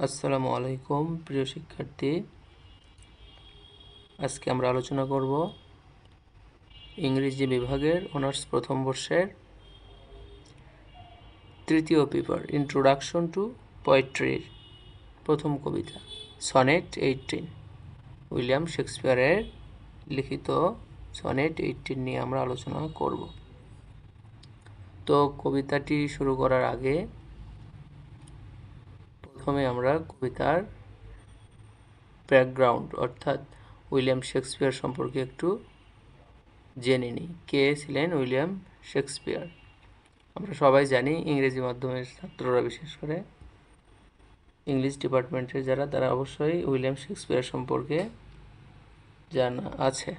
আসসালামু আলাইকুম প্রিয় শিক্ষার্থী। আজকে আমরা আলোচনা করব ইংরেজি বিভাগের অনার্স প্রথম বর্ষের তৃতীয় পেপার ইন্ট্রোডাকশন টু পোয়েট্রির প্রথম কবিতা সনেট 18 উইলিয়াম শেক্সপিয়ারের লিখিত সনেট 18 নিয়ে আমরা আলোচনা করব। তো কবিতাটি শুরু করার আগে প্রথমে আমরা কবিতার ব্যাকগ্রাউন্ড অর্থাৎ উইলিয়াম শেক্সপিয়ার সম্পর্কে একটু জেনে নিই। কে ছিলেন উইলিয়াম শেক্সপিয়ার? আমরা সবাই জানি, ইংরেজি মাধ্যমের ছাত্ররা বিশেষ করে ইংলিশ ডিপার্টমেন্টের যারা, তারা অবশ্যই উইলিয়াম শেক্সপিয়ার সম্পর্কে জানা আছে।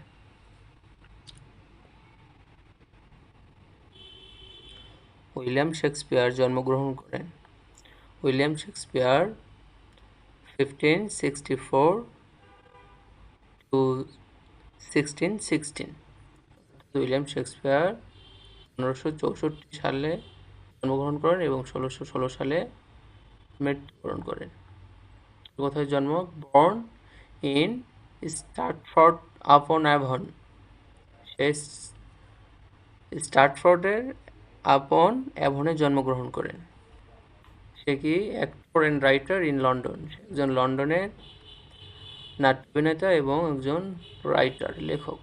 উইলিয়াম শেক্সপিয়ার জন্মগ্রহণ করেন। William Shakespeare 1564 to 1616। William Shakespeare 1564 সালে জন্মগ্রহণ করেন এবং 1616 সালে মৃত্যুবরণ করেন। কোথায় জন্ম? বর্ন ইন স্ট্রাটফোর্ড আপন অ্যাভন। সে স্ট্রাটফোর্ডের আপন অ্যাভনে জন্মগ্রহণ করেন। সে কি actor and writer in London. একজন লন্ডনের নাট্য অভিনেতা এবং একজন রাইটার, লেখক।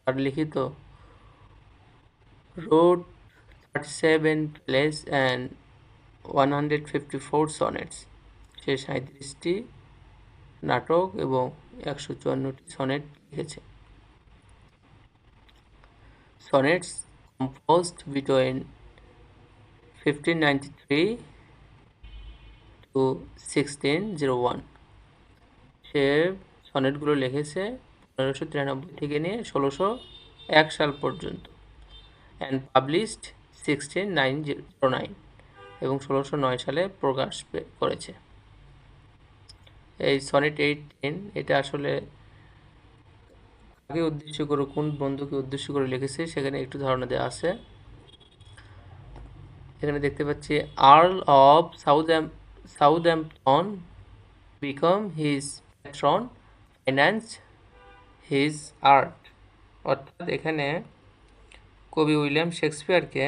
তার লিখিত wrote 37 plays and 154 sonnets। সে 37টি নাটক এবং 154টি সনেট লিখেছে। Sonnets composed between 1593 to 1601। সে সনেটগুলো লিখেছে 1593 থেকে নিয়ে 1601 সাল পর্যন্ত। অ্যান্ড পাবলিশড 16909 এবং 1609 সালে প্রকাশ করেছে। এই সনেট 18 এটা আসলে কাকে উদ্দেশ্য করে, কোন বন্ধুকে উদ্দেশ্য করে লিখেছে সেখানে একটু ধারণা দেওয়া আছে। এখানে দেখতে পাচ্ছি Earl of Southampton become his patron, finance his art. অর্থাৎ এখানে কবি উইলিয়াম শেক্সপিয়ারকে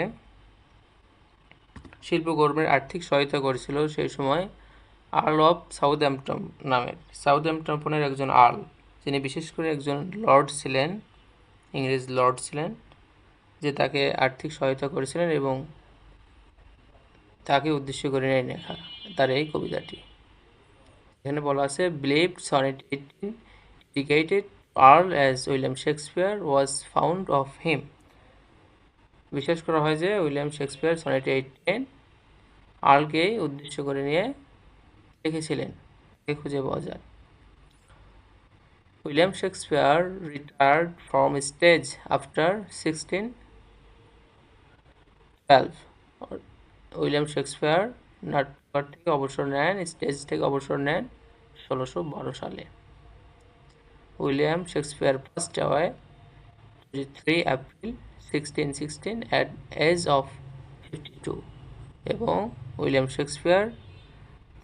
শিল্পকর্মের আর্থিক সহায়তা করেছিল সেই সময় আর্ল অফ সাউথহ্যাম্পটন নামের, সাউথহ্যাম্পটনের একজন আর্ল, যিনি বিশেষ করে একজন লর্ড ছিলেন, ইংরেজ লর্ড ছিলেন, যে তাকে আর্থিক সহায়তা করেছিলেন এবং তাকে উদ্দেশ্য করে নিয়ে লেখা তার এই কবিতাটি। এখানে বলা আছে believed sonnet 18 dedicated Earl as William Shakespeare was found of him. বিশ্বাস করা হয় যে উইলিয়াম শেক্সপিয়ার সনেট 18 আর্লকেই উদ্দেশ্য করে নিয়ে লিখেছিলেন, খুঁজে পাওয়া যায়। William Shakespeare retired from stage after 1612। William Shakespeare নাট্যকার থেকে অবসর নেন, স্টেজ থেকে অবসর নেন 1612 সালে। William Shakespeare passed away 3 April 1616 at age of 52 এবং উইলিয়াম শেক্সপিয়ার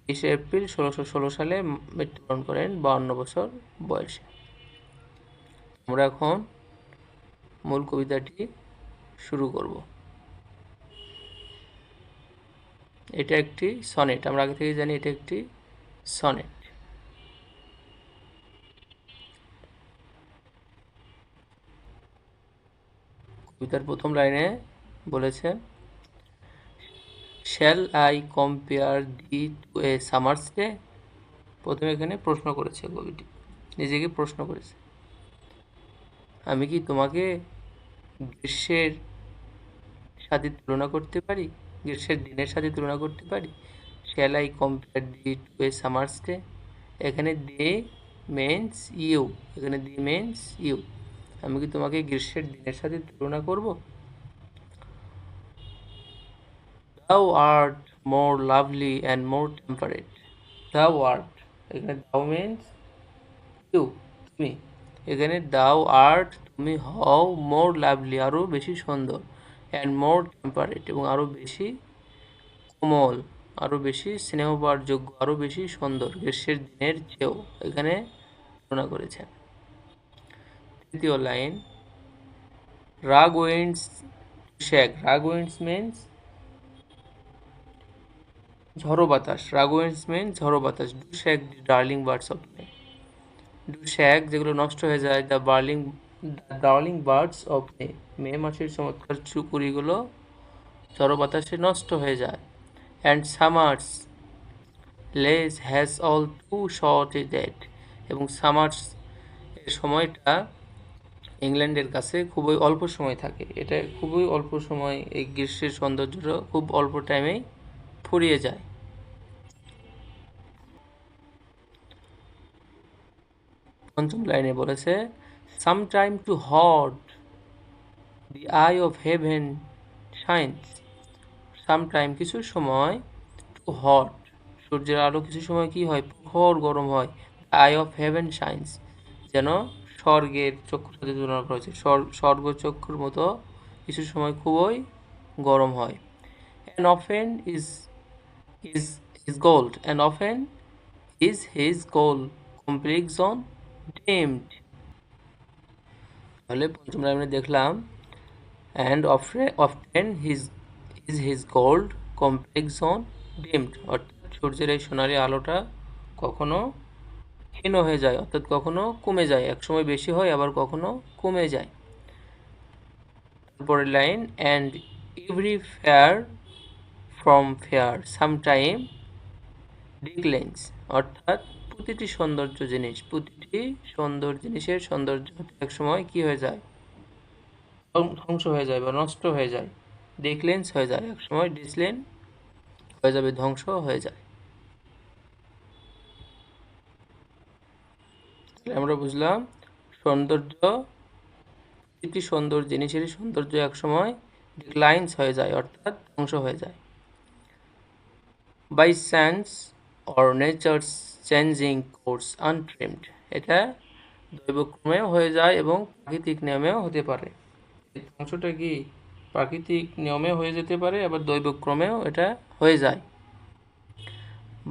30 এপ্রিল 1616 সালে মৃত্যুবরণ করেন 52 বছর বয়সে। আমরা এখন মূল কবিতাটি শুরু করব। এটা একটি সনেট, আমরা আগে থেকে জানি এটা একটি সনেট। কবিতার প্রথম লাইনে বলেছে shall I compare thee to a summer's day. প্রথমে এখানে প্রশ্ন করেছে, কবিটি নিজেকে প্রশ্ন করেছে, আমি কি তোমাকে গ্রীষ্মের সাথে তুলনা করতে পারি, গ্রীষ্মের দিনের সাথে তুলনা করতে পারি। Shall I compare thee to a summer's day. এখানে দি মেন্স ইউ, এখানে দি মেন্স ইউ, আমি কি তোমাকে গ্রীষ্মের দিনের সাথে তুলনা করব। Thou art more lovely and more temperate. Thou art, এখানে thou means you, তুমি। এখানে thou art, তুমি হও, more lovely, আরও বেশি সুন্দর, and more temperate, এবং আরও বেশি কোমল, আরও বেশি স্নেহবার যোগ্য, আরও বেশি সুন্দর গ্রীষ্মের দিনের চেয়েও, এখানে তুলনা করেছেন। তৃতীয় line, rough winds shake. Rough winds means ঝড়ো বাতাস। রাগ উইন্ডস মিনস ঝড়ো বাতাস। Do shake the darling birds of May. Do shake যেগুলো নষ্ট হয়ে যায়, the darling birds of May. May মাসের চমৎকার চুকুরিগুলো ঝড়ো বাতাসে নষ্ট হয়ে যায়। And summer's lease has all too short a date. এবং সামার্স এর সময়টা ইংল্যান্ডের কাছে খুবই অল্প সময় থাকে। এটা খুবই অল্প সময়, এই গ্রীষ্মের সৌন্দর্যটা খুব অল্প টাইমেই ফুরিয়ে যায়। পঞ্চম লাইনে বলেছে, some time too hot the I of haven shines. Some time কিছু সময়, টু হট সূর্যের আলো কিছু সময় কি হয়, প্রখর গরম হয়। আই অফ হেভেন শাইন্স যেন স্বর্গের চক্ষুর সাথে তুলনা করা হয়েছে, স্বর্গ চক্ষুর মতো কিছু সময় খুবই গরম হয়। And often is his gold, and often is his gold complexion dimmed. তাহলে পঞ্চম লাইনে দেখলাম, and often is his gold complexion dimmed, অর্থাৎ সূর্যের এই সোনালি আলোটা কখনো ক্ষীণ হয়ে যায়, অর্থাৎ কখনো কমে যায়, একসময় বেশি হয় আবার কখনো কমে যায়। তারপরের line, and every fair from fair sometime declines, অর্থাৎ প্রতিটি সুন্দর জিনিসের সৌন্দর্য একসময় কি হয়ে যায়, ধ্বংস হয়ে যায় বা নষ্ট হয়ে যায়। ডিক্লেন্স হয়ে যায়, একসময় ডিসলেন হয়ে যাবে, ধ্বংস হয়ে যায়। আমরা বুঝলাম সৌন্দর্য, প্রতিটি সুন্দর জিনিসেরই সৌন্দর্য একসময় ডিক্লাইন্স হয়ে যায়, অর্থাৎ ধ্বংস হয়ে যায়। By chance or nature's changing course untrimmed, এটা দৈবক্রমেও হয়ে যায় এবং প্রাকৃতিক নিয়মেও হতে পারে। এই ধ্বংসটা কি প্রাকৃতিক নিয়মে হয়ে যেতে পারে, আবার দৈবক্রমেও এটা হয়ে যায়।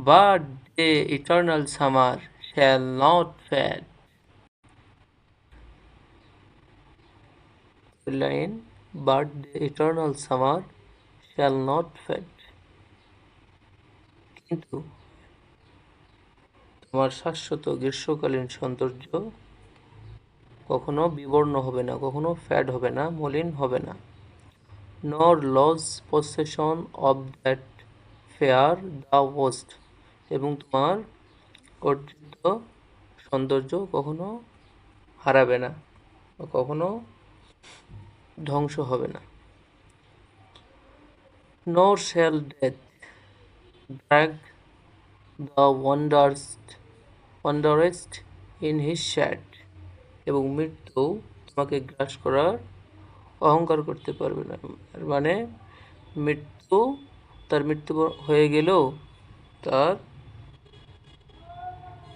But the eternal summer shall not fade. Line, but the eternal summer shall not fade, কিন্তু তোমার শাশ্বত গ্রীষ্মকালীন সৌন্দর্য কখনো বিবর্ণ হবে না, কখনো ফ্যাড হবে না, মলিন হবে না। Nor lose possession of that fair thou ow'st, এবং তোমার অর্জিত সৌন্দর্য কখনো হারাবে না, কখনো ধ্বংস হবে না। Nor shall death drag the wanderest in his shade, এবং মৃত্যু তোমাকে গ্রাস করার অহংকার করতে পারবে না। মানে তার মৃত্যু হয়ে গেলেও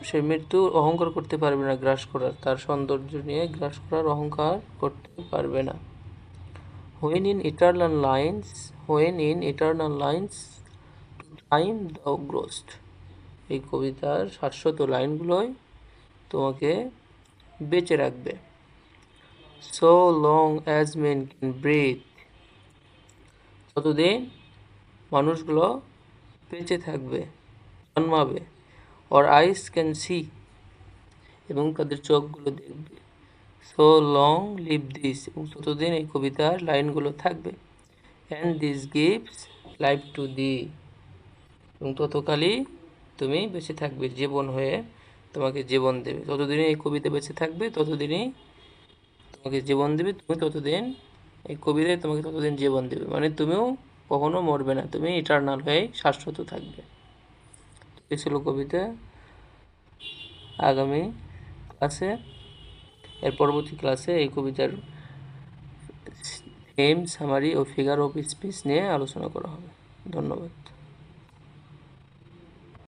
সেই মৃত্যু অহংকার করতে পারবে না গ্রাস করার, তার সৌন্দর্য নিয়ে গ্রাস করার অহংকার করতে পারবে না। When in eternal lines to time thou growest, এই কবিতার শাশ্বত লাইনগুলোই তোমাকে বেঁচে রাখবে। So long as men can breathe, ততদিন মানুষগুলো বেঁচে থাকবে, জন্মাবে। Or eyes can see, এবং তাদের চোখগুলো দেখবে। So long live this, এবং ততদিন এই কবিতার লাইনগুলো থাকবে। And this gives life to thee, এবং ততকালই তুমি বেঁচে থাকবে, জীবন হয়ে তোমাকে জীবন দেবে। ততদিনই এই কবিতা বেঁচে থাকবে, ততদিনই তোমাকে জীবন দেবে, তুমি ততদিন এই কবিতায় তোমাকে ততদিন জীবন দেবে, মানে তুমিও কখনো মরবে না, তুমি ইটারনাল হয়ে শাশ্বত থাকবে। এই ছিল কবিতা। আগামী ক্লাসে, এর পরবর্তী ক্লাসে এই কবিতার থিম, সামারি ও ফিগার অফ স্পিচ নিয়ে আলোচনা করা হবে। ধন্যবাদ।